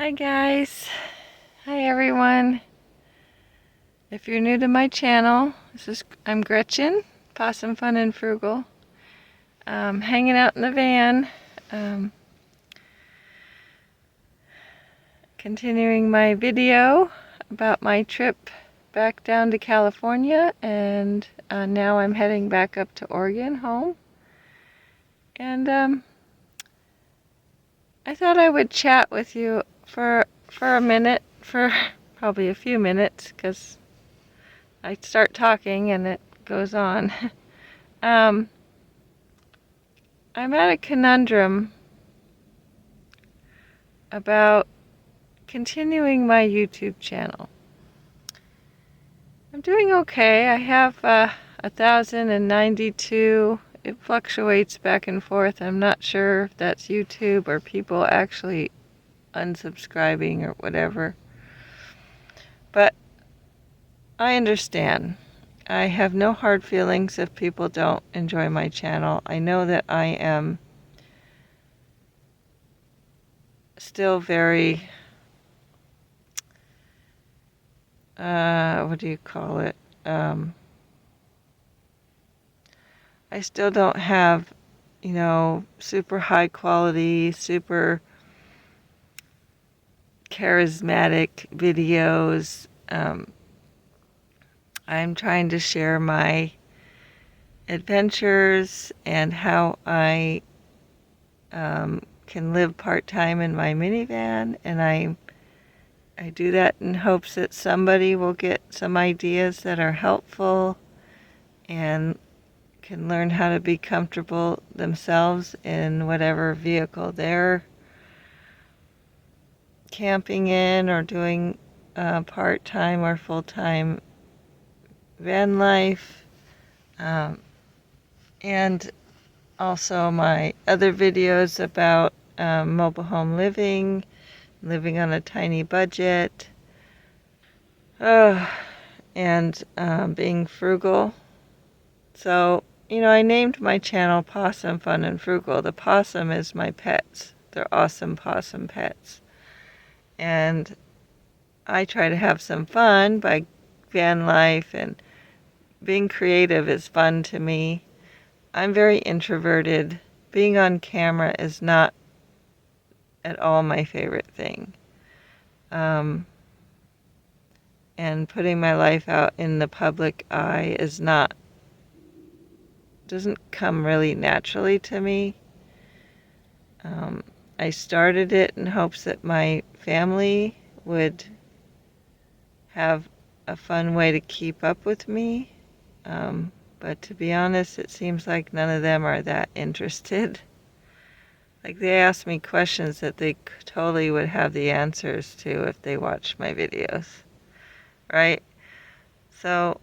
Hi guys. Hi everyone. If you're new to my channel, I'm Gretchen, Pawsom Fun and Frugal. Hanging out in the van, continuing my video about my trip back down to California, and now I'm heading back up to Oregon, home. And I thought I would chat with you for a minute, for probably a few minutes, because I start talking and it goes on. I'm at a conundrum about continuing my YouTube channel. I'm doing okay. I have 1,092. It fluctuates back and forth. I'm not sure if that's YouTube or people actually unsubscribing or whatever. But I understand. I have no hard feelings if people don't enjoy my channel. I know that I am still very, what do you call it? I still don't have, super high quality, super charismatic videos. I'm trying to share my adventures and how I can live part-time in my minivan, and I do that in hopes that somebody will get some ideas that are helpful and can learn how to be comfortable themselves in whatever vehicle they're camping in or doing part-time or full-time van life. And also my other videos about mobile home living on a tiny budget, and being frugal. So, I named my channel Pawsom Fun and Frugal. The possum is my pets. They're awesome possum pets. And I try to have some fun by van life, and being creative is fun to me. I'm very introverted. Being on camera is not at all my favorite thing. And putting my life out in the public eye doesn't come really naturally to me. I started it in hopes that my family would have a fun way to keep up with me. But to be honest, it seems like none of them are that interested. Like, they ask me questions that they totally would have the answers to if they watched my videos, right? So,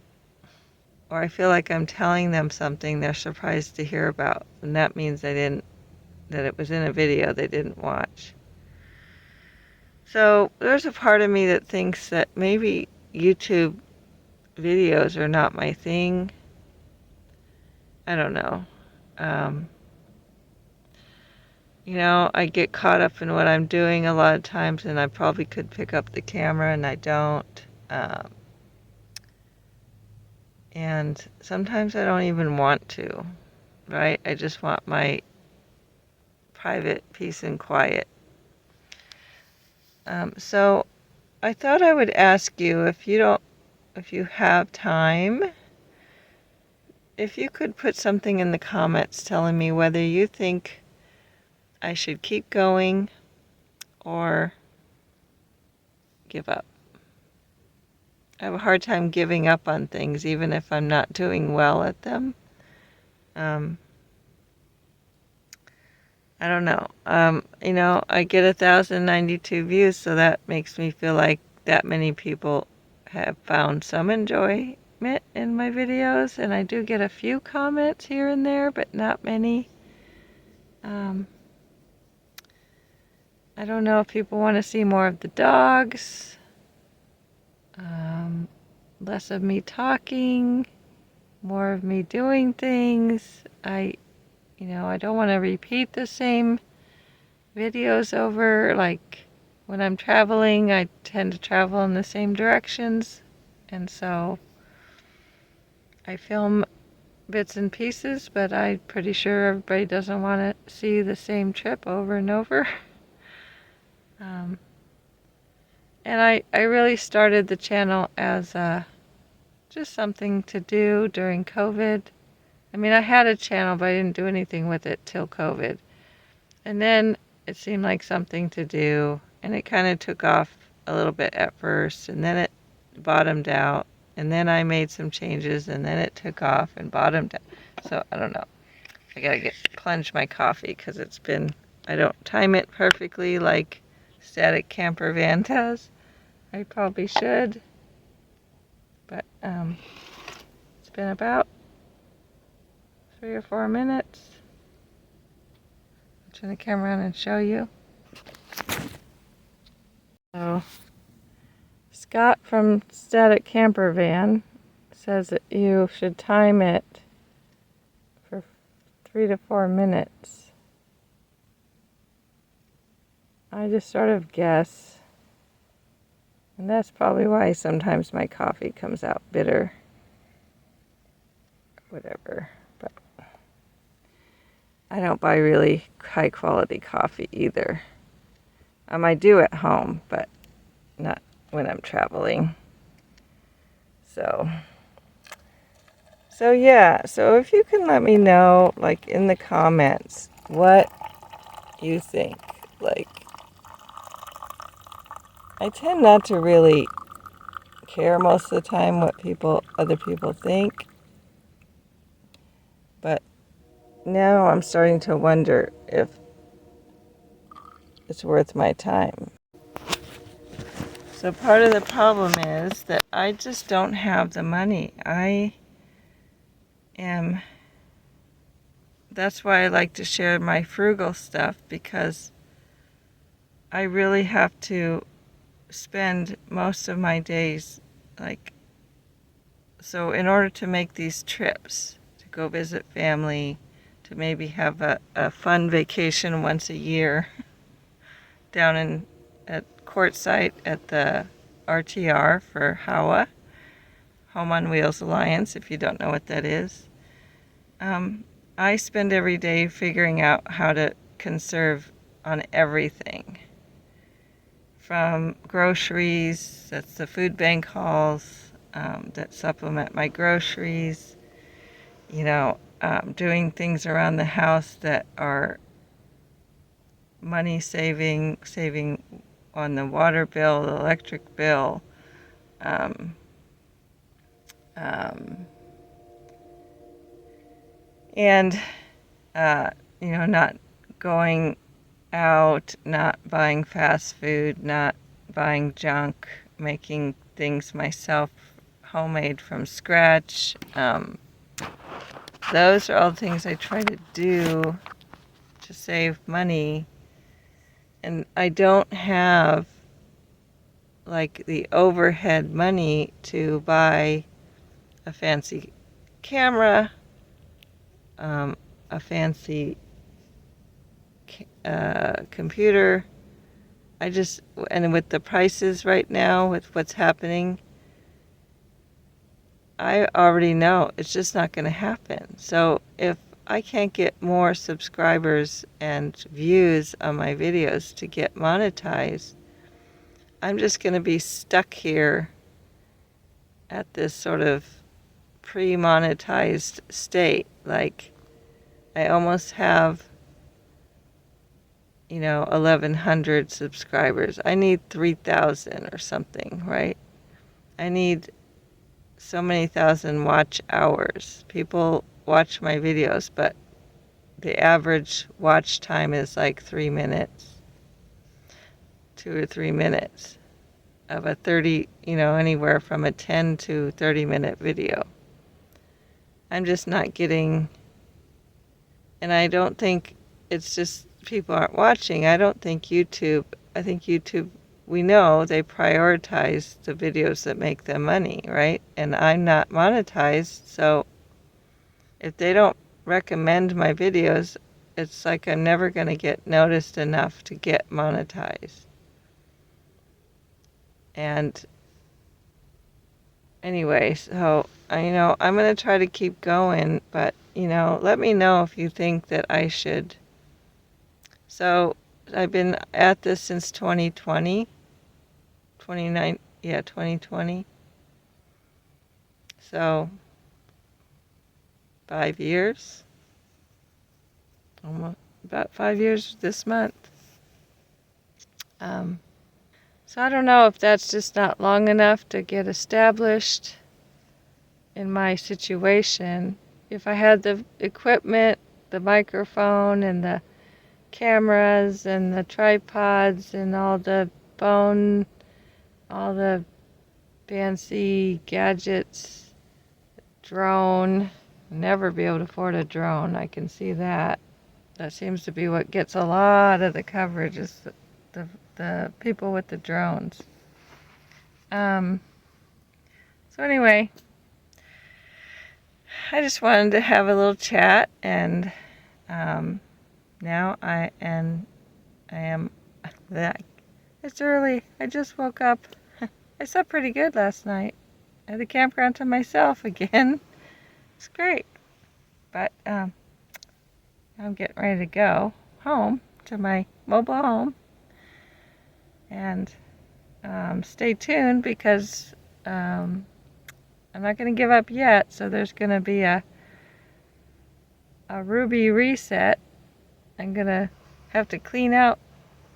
or I feel like I'm telling them something they're surprised to hear about, and that means that it was in a video they didn't watch. So there's a part of me that thinks that maybe YouTube videos are not my thing. I don't know. I get caught up in what I'm doing a lot of times, and I probably could pick up the camera, and I don't. And sometimes I don't even want to, right? I just want my private peace and quiet. So I thought I would ask you, if you have time, if you could put something in the comments telling me whether you think I should keep going or give up. I have a hard time giving up on things, even if I'm not doing well at them. I don't know. I get 1,092 views, so that makes me feel like that many people have found some enjoyment in my videos, and I do get a few comments here and there, but not many. I don't know if people want to see more of the dogs, less of me talking, more of me doing things. I don't want to repeat the same videos over, like when I'm traveling, I tend to travel in the same directions, and so I film bits and pieces, but I'm pretty sure everybody doesn't want to see the same trip over and over. Um, and I really started the channel as just something to do during COVID. I mean, I had a channel, but I didn't do anything with it till COVID. And then it seemed like something to do, and it kind of took off a little bit at first, and then it bottomed out, and then I made some changes, and then it took off and bottomed out. So I don't know. I gotta plunge my coffee because I don't time it perfectly like Static Camper Van does. I probably should, but it's been about 3 or 4 minutes. I'll turn the camera on and show you. So, Scott from Static Camper Van says that you should time it for 3 to 4 minutes. I just sort of guess, and that's probably why sometimes my coffee comes out bitter. Whatever, but I don't buy really high quality coffee either. I do at home, but not when I'm traveling. So yeah, so if you can let me know, like in the comments, what you think. Like, I tend not to really care most of the time what other people think, but now I'm starting to wonder if it's worth my time. So part of the problem is that I just don't have the money. That's why I like to share my Frugal stuff, because I really have to spend most of my days, so in order to make these trips, to go visit family, to maybe have a fun vacation once a year down at Quartzsite at the RTR for HOWA, Home on Wheels Alliance, if you don't know what that is. I spend every day figuring out how to conserve on everything. From groceries, that's the food bank hauls that supplement my groceries, doing things around the house that are money saving on the water bill, the electric bill, and not going out, not buying fast food, not buying junk, making things myself, homemade from scratch. Those are all the things I try to do to save money, and I don't have like the overhead money to buy a fancy camera, a fancy computer. And with the prices right now, with what's happening, I already know it's just not going to happen. So if I can't get more subscribers and views on my videos to get monetized, I'm just going to be stuck here at this sort of pre-monetized state. Like, I almost have 1,100 subscribers. I need 3,000 or something, right? I need so many thousand watch hours. People watch my videos, but the average watch time is like 3 minutes, 2 or 3 minutes of a 30, anywhere from a 10 to 30-minute video. I'm just not getting, and I don't think it's just people aren't watching. I think YouTube, we know they prioritize the videos that make them money, right? And I'm not monetized, so if they don't recommend my videos, it's like I'm never going to get noticed enough to get monetized. And anyway, so I'm going to try to keep going, but let me know if you think that I should. So I've been at this since 2020, 2020. So 5 years, almost about 5 years this month. So I don't know if that's just not long enough to get established in my situation. If I had the equipment, the microphone and the cameras and the tripods and all the fancy gadgets, drone, never be able to afford a drone, I can see that. That seems to be what gets a lot of the coverage, is the people with the drones. So anyway, I just wanted to have a little chat, and now I am that. It's early. I just woke up. I slept pretty good last night. I had the campground to myself again. It's great. But I'm getting ready to go home to my mobile home. And stay tuned, because I'm not going to give up yet. So there's going to be a Ruby reset. I'm going to have to clean out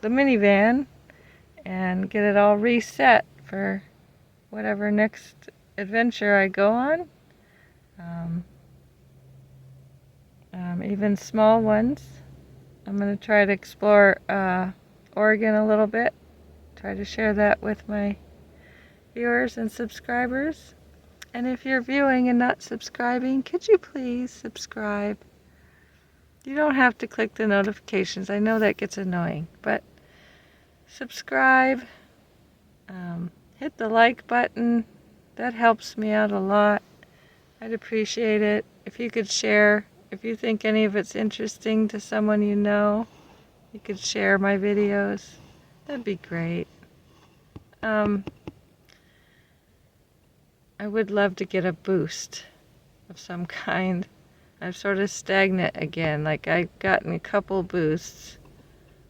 the minivan and get it all reset for whatever next adventure I go on. Even small ones. I'm going to try to explore Oregon a little bit. Try to share that with my viewers and subscribers. And if you're viewing and not subscribing, could you please subscribe? You don't have to click the notifications. I know that gets annoying, but subscribe. Hit the like button. That helps me out a lot. I'd appreciate it if you could share. If you think any of it's interesting to someone you know, you could share my videos. That'd be great. I would love to get a boost of some kind. I'm sort of stagnant again. Like, I've gotten a couple boosts.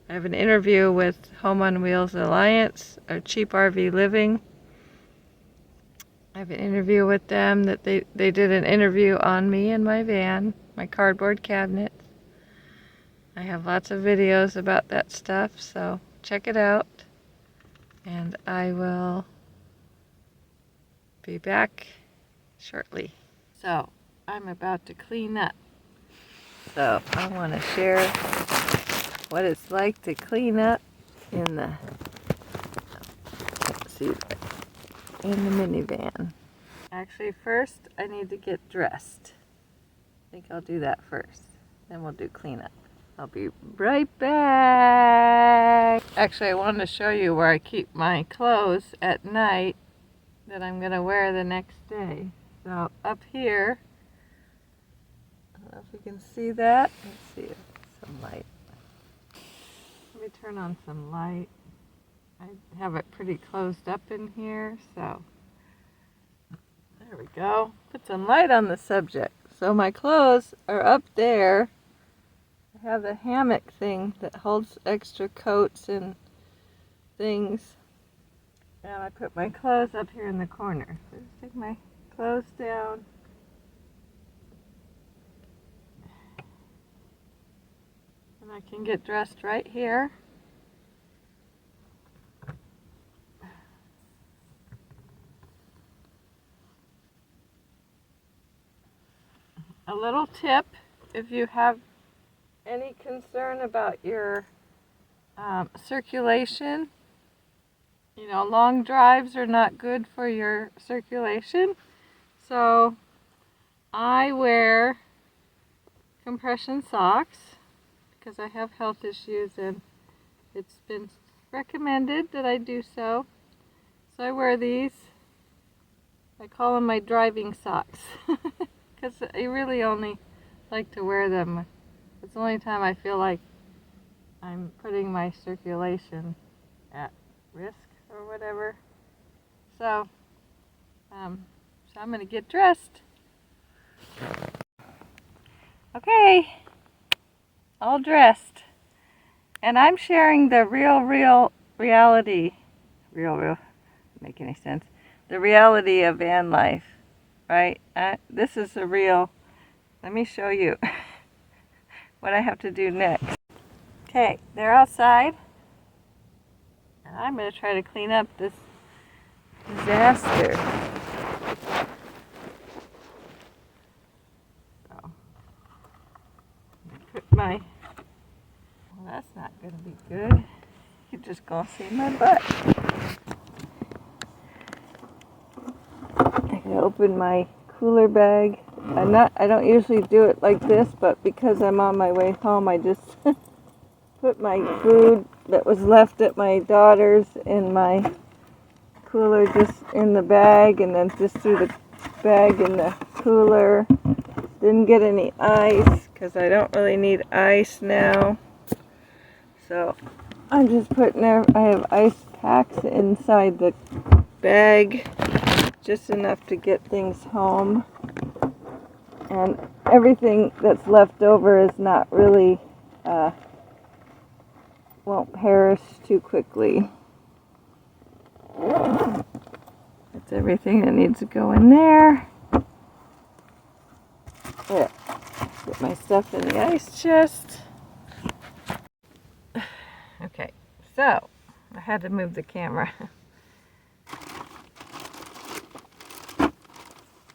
I have an interview with Home on Wheels Alliance, or Cheap RV Living. I have an interview with them that they did an interview on me and my van, my cardboard cabinets. I have lots of videos about that stuff, so check it out. And I will be back shortly. So I'm about to clean up. So I want to share what it's like to clean up in the minivan. Actually, first I need to get dressed. I think I'll do that first. Then we'll do cleanup. I'll be right back. Actually, I wanted to show you where I keep my clothes at night that I'm going to wear the next day. So up here, I don't know if you can see that. Let's see, some light. Let me turn on some light. I have it pretty closed up in here, so there we go. Put some light on the subject. So my clothes are up there. I have the hammock thing that holds extra coats and things. And I put my clothes up here in the corner. So just take my clothes down. And I can get dressed right here. A little tip, if you have any concern about your circulation, long drives are not good for your circulation. So I wear compression socks because I have health issues, and it's been recommended that I do so. So I wear these. I call them my driving socks because I really only like to wear them. It's the only time I feel like I'm putting my circulation at risk or whatever. So I'm going to get dressed. Okay, all dressed. And I'm sharing the real reality. Real, make any sense? The reality of van life, right? This is the real. Let me show you what I have to do next. Okay, they're outside. And I'm going to try to clean up this disaster. So, put my, well, that's not going to be good. You're just going to see my butt. I can open my cooler bag. I don't usually do it like this, but because I'm on my way home, I just put my food that was left at my daughter's in my cooler just in the bag, and then just threw the bag in the cooler. Didn't get any ice because I don't really need ice now. So I'm just putting there, I have ice packs inside the bag, just enough to get things home. And everything that's left over is not really, won't perish too quickly. That's everything that needs to go in there. There. Get my stuff in the ice chest. Okay, so I had to move the camera.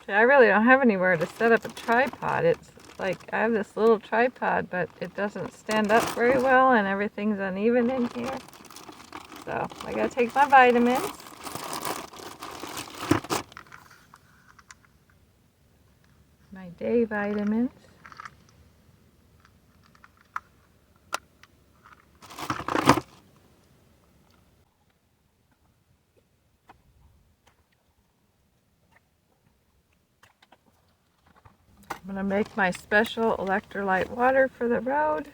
I really don't have anywhere to set up a tripod. It's like I have this little tripod, but it doesn't stand up very well and everything's uneven in here. So I gotta take my vitamins. My day vitamins. I'm going to make my special electrolyte water for the road.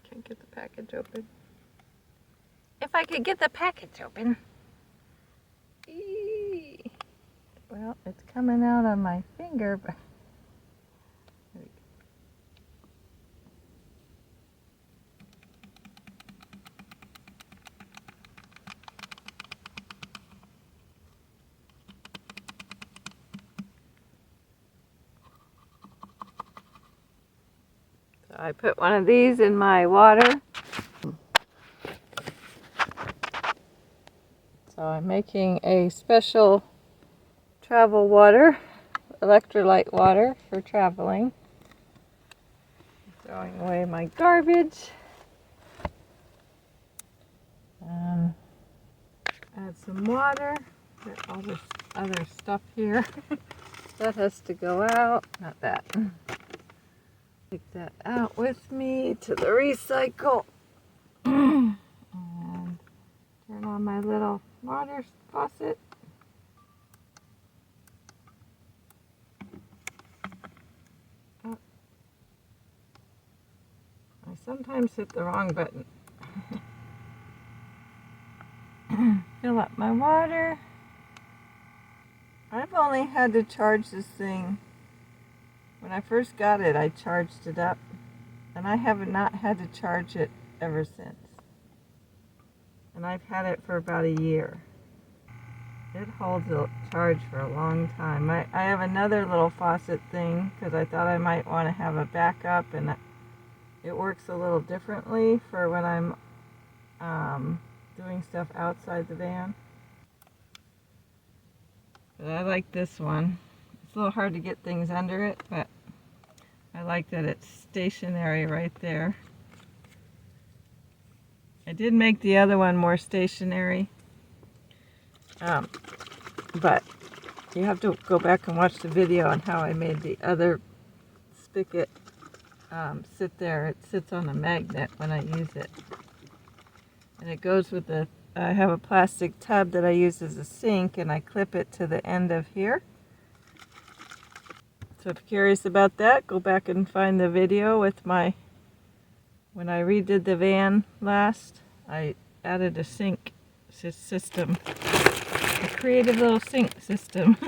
Can't get the package open. If I could get the package open. Eee. Well, it's coming out on my finger, but I put one of these in my water. So I'm making a special travel water, electrolyte water for traveling. Throwing away my garbage. Add some water. Got all this other stuff here. That has to go out. Not that. Take that out with me to the recycle. And turn on my little water faucet. Oh. I sometimes hit the wrong button. Fill up my water. I've only had to charge this thing. When I first got it, I charged it up. And I have not had to charge it ever since. And I've had it for about a year. It holds a charge for a long time. I have another little faucet thing because I thought I might want to have a backup, and it works a little differently for when I'm doing stuff outside the van. But I like this one. It's a little hard to get things under it, but I like that it's stationary right there. I did make the other one more stationary, but you have to go back and watch the video on how I made the other spigot sit there. It sits on a magnet when I use it. And it goes with the, I have a plastic tub that I use as a sink, and I clip it to the end of here. So if you're curious about that, go back and find the video with my, when I redid the van last, I added a sink system, a creative little sink system. I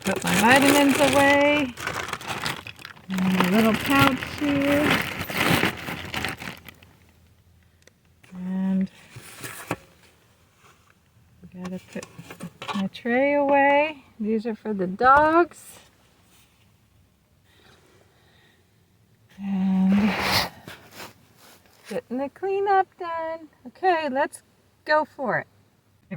put my vitamins away, and a little pouch here, and I gotta put my tray away. These are for the dogs. And getting the cleanup done. Okay, let's go for it. I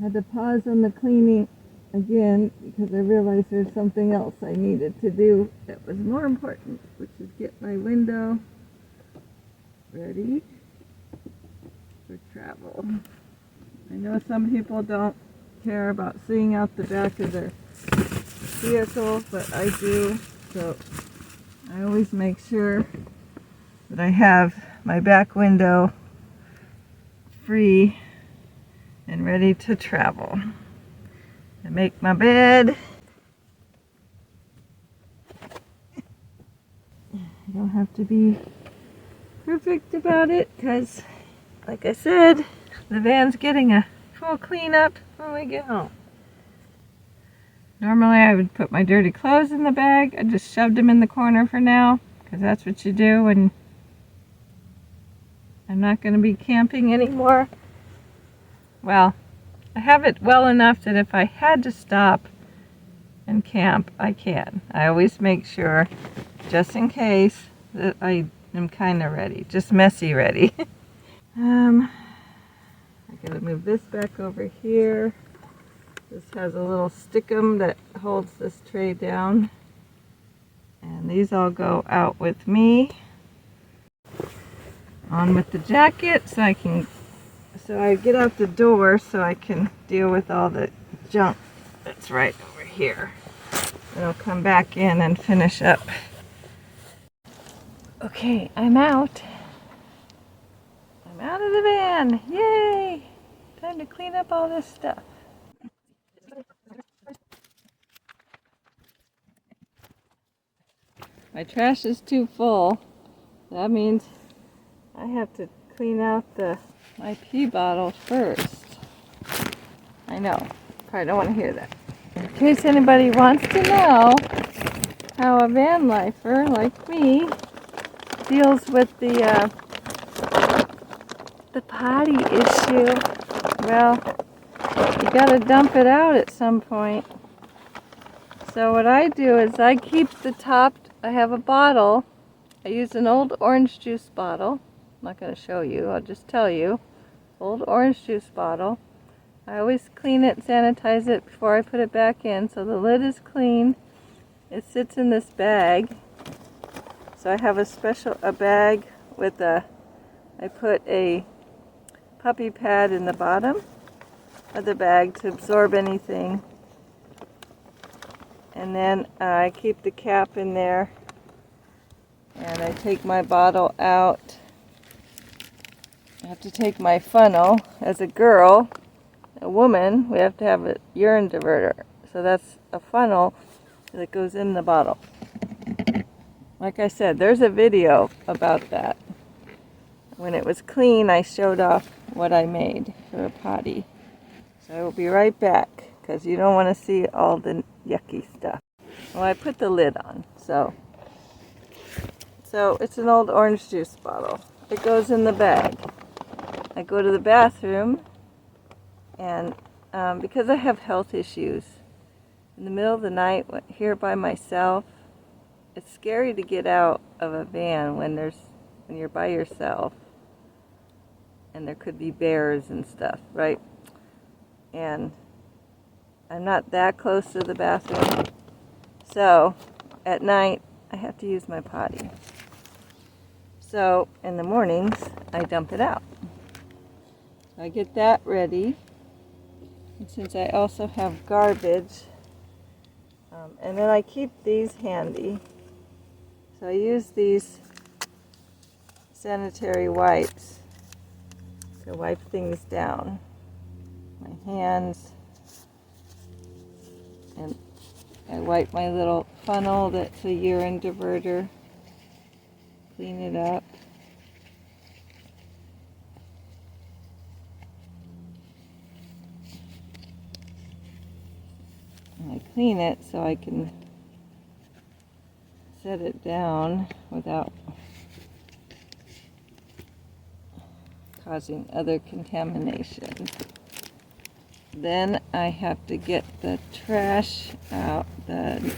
had to pause on the cleaning again because I realized there's something else I needed to do that was more important, which is get my window ready for travel. I know some people don't care about seeing out the back of their vehicle, but I do, so I always make sure that I have my back window free and ready to travel. I make my bed. I don't have to be perfect about it because, like I said, the van's getting a full cleanup when we get home. Normally I would put my dirty clothes in the bag. I just shoved them in the corner for now because that's what you do when I'm not going to be camping anymore. Well, I have it well enough that if I had to stop and camp, I can. I always make sure, just in case, that I am kind of ready, just messy ready. I gotta move this back over here. This has a little stickum that holds this tray down. And these all go out with me. On with the jacket so I get out the door so I can deal with all the junk that's right over here. And I'll come back in and finish up. Okay, I'm out. I'm out of the van. Yay! Time to clean up all this stuff. My trash is too full. That means I have to clean out my pee bottle first. I know, probably don't want to hear that. In case anybody wants to know how a van lifer like me deals with the potty issue, well, you gotta dump it out at some point. So what I do is I keep the top, I have a bottle. I use an old orange juice bottle. I'm not going to show you, I'll just tell you. Old orange juice bottle. I always clean it, sanitize it before I put it back in, so the lid is clean. It sits in this bag. So I have a bag with I put a puppy pad in the bottom of the bag to absorb anything. And then I keep the cap in there. And I take my bottle out. I have to take my funnel. As a girl, a woman, we have to have a urine diverter. So that's a funnel that goes in the bottle. Like I said, there's a video about that. When it was clean, I showed off what I made for a potty. So I will be right back, because you don't want to see all the yucky stuff. Well, I put the lid on, so it's an old orange juice bottle. It goes in the bag. I go to the bathroom, and because I have health issues, in the middle of the night here by myself, it's scary to get out of a van when you're by yourself, and there could be bears and stuff, right? And I'm not that close to the bathroom, so at night I have to use my potty. So in the mornings I dump it out. I get that ready, and since I also have garbage, and then I keep these handy. So I use these sanitary wipes to wipe things down. my hands, and I wipe my little funnel that's a urine diverter, clean it up. And I clean it so I can set it down without causing other contamination. Then I have to get the trash out, the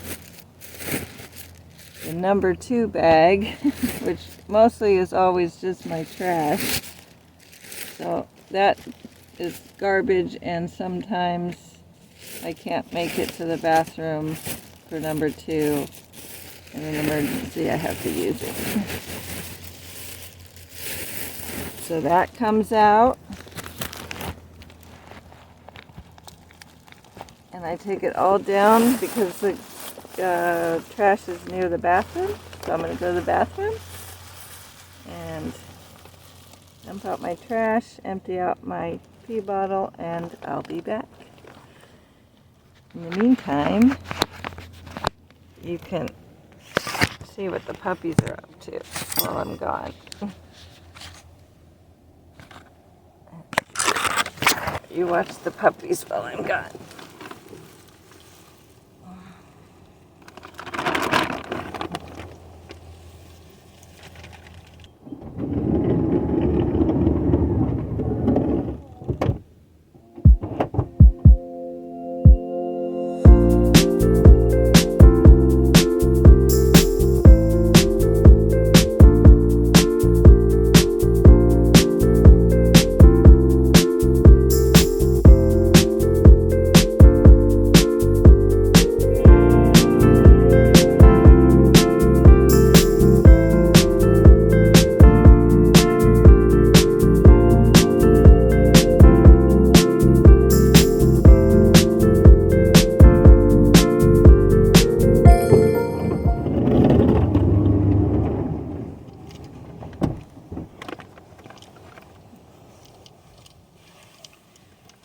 number 2 bag, which mostly is always just my trash. So that is garbage, and sometimes I can't make it to the bathroom for number 2. In an emergency, I have to use it. So that comes out. And I take it all down because the trash is near the bathroom. So I'm going to go to the bathroom and dump out my trash, empty out my pee bottle, and I'll be back. In the meantime, you can see what the puppies are up to while I'm gone. You watch the puppies while I'm gone.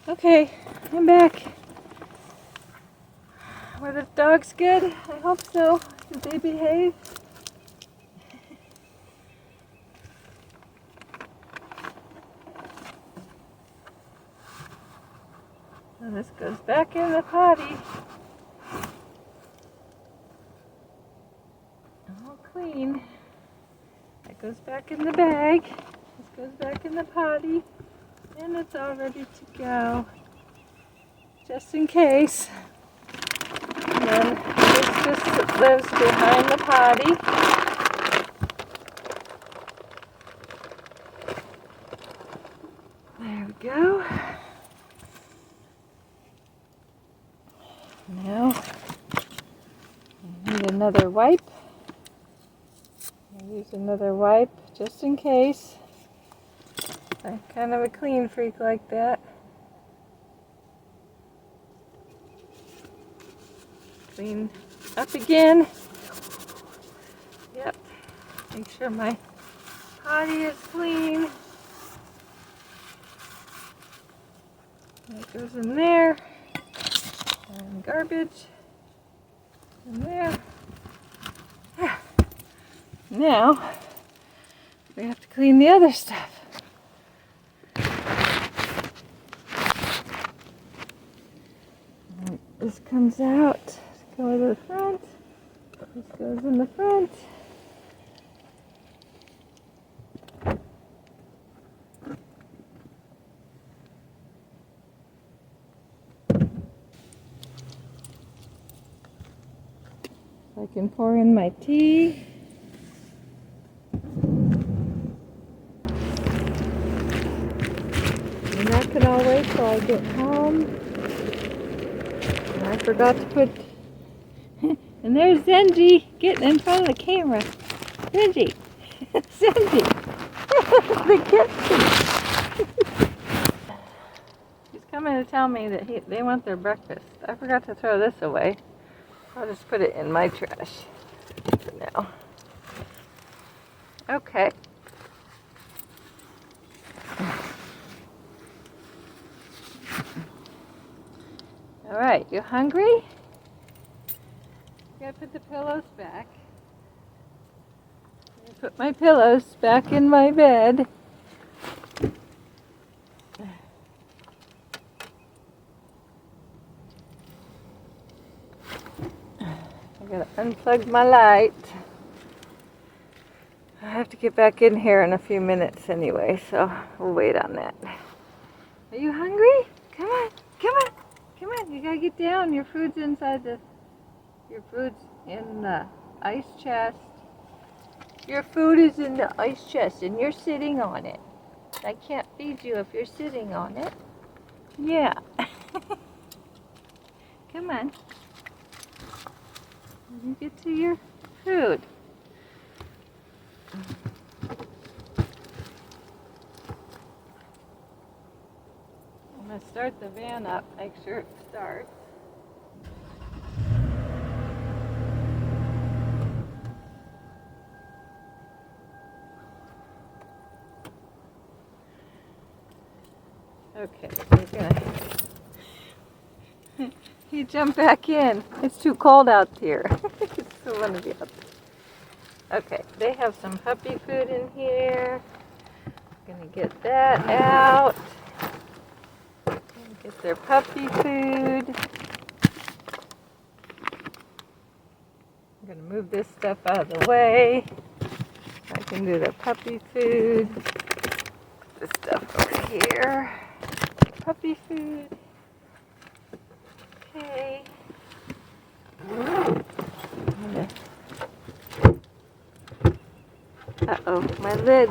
Okay, I'm back. Were the dogs good? I hope so. Did they behave? So this goes back in the potty. All clean. That goes back in the bag. This goes back in the potty. And it's all ready to go. Just in case. And then this just lives behind the potty. There we go. Now, I need another wipe. I'll use another wipe just in case. I'm kind of a clean freak like that. Clean up again. Yep. Make sure my potty is clean. That goes in there. And garbage in there. Now we have to clean the other stuff. This comes out, go to the front, this goes in the front. I can pour in my tea. And that can all wait till I get home. I forgot to put, and there's Zenji getting in front of the camera. Zenji, Zenji, the kitchen. He's coming to tell me that they want their breakfast. I forgot to throw this away. I'll just put it in my trash for now. Okay. You hungry? Gotta put the pillows back. Put my pillows back in my bed. I gotta unplug my light. I have to get back in here in a few minutes anyway, so we'll wait on that. Are you hungry? Come on, come on, come on. You gotta get down. Your food's inside your food's in the ice chest. Your food is in the ice chest and you're sitting on it. I can't feed you if you're sitting on it. Yeah. Come on. You get to your food. I'm going to start the van up, make sure it starts. Okay, you're gonna... You jump back in. It's too cold out here. I want to be up. Okay, they have some puppy food in here. Gonna get that out. Get their puppy food. I'm gonna move this stuff out of the way. I can do their puppy food. Put this stuff over here. Puppy food. Okay. Uh-oh, my lid.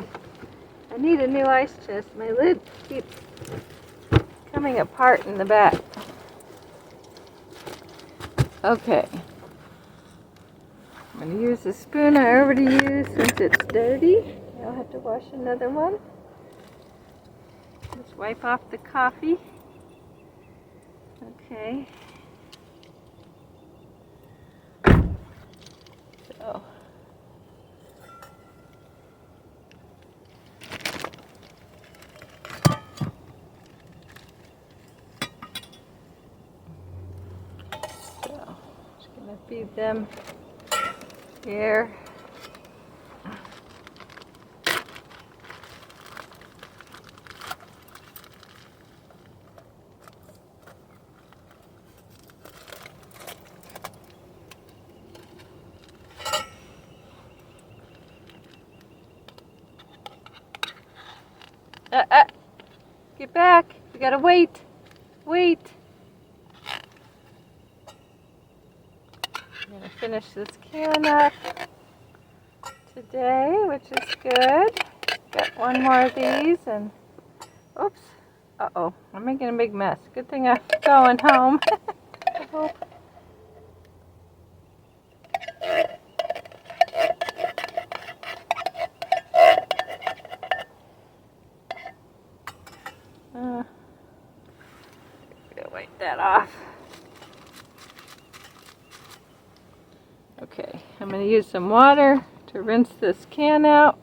I need a new ice chest. My lid keeps coming apart in the back. Okay. I'm going to use the spoon I already used since it's dirty. I'll have to wash another one. Just wipe off the coffee. Okay. So. Just going to feed them here. Get back. You gotta wait. Wait. I'm gonna finish this can up today, which is good. Got one more of these and oops. Uh-oh. I'm making a big mess. Good thing I'm going home. I hope. Wipe that off. Okay, I'm going to use some water to rinse this can out.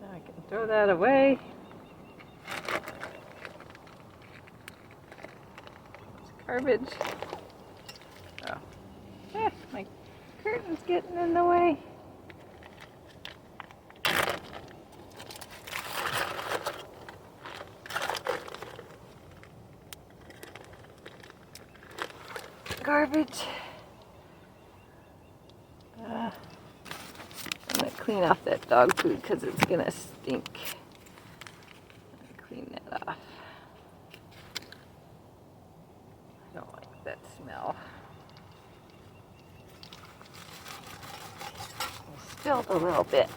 Now I can throw that away. It's garbage. Oh. My curtain's getting in the way. Garbage. I'm going to clean off that dog food because it's going to stink. Clean that off. I don't like that smell. Spilled a little bit.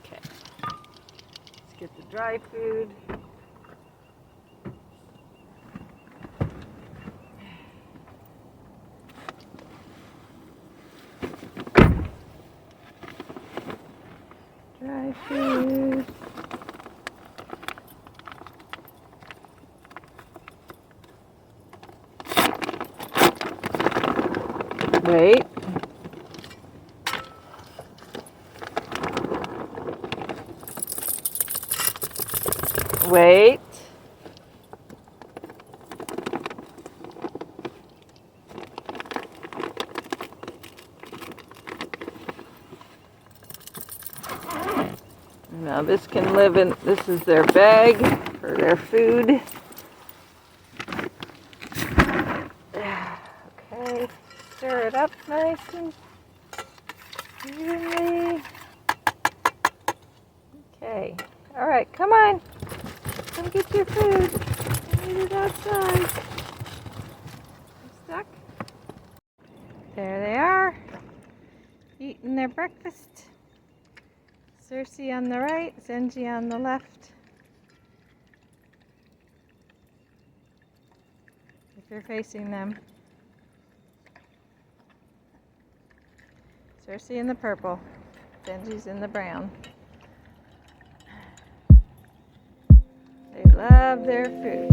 Okay. Let's get the dry food. Dry food. Wait. Wait. Now this can live in, this is their bag for their food. Okay, stir it up nice and evenly. Okay, all right, come on. Come get your food. Eat it outside. You stuck? There they are, eating their breakfast. Cersei on the right, Zenji on the left. If you're facing them. Cersei in the purple, Zenji's in the brown. They love their food.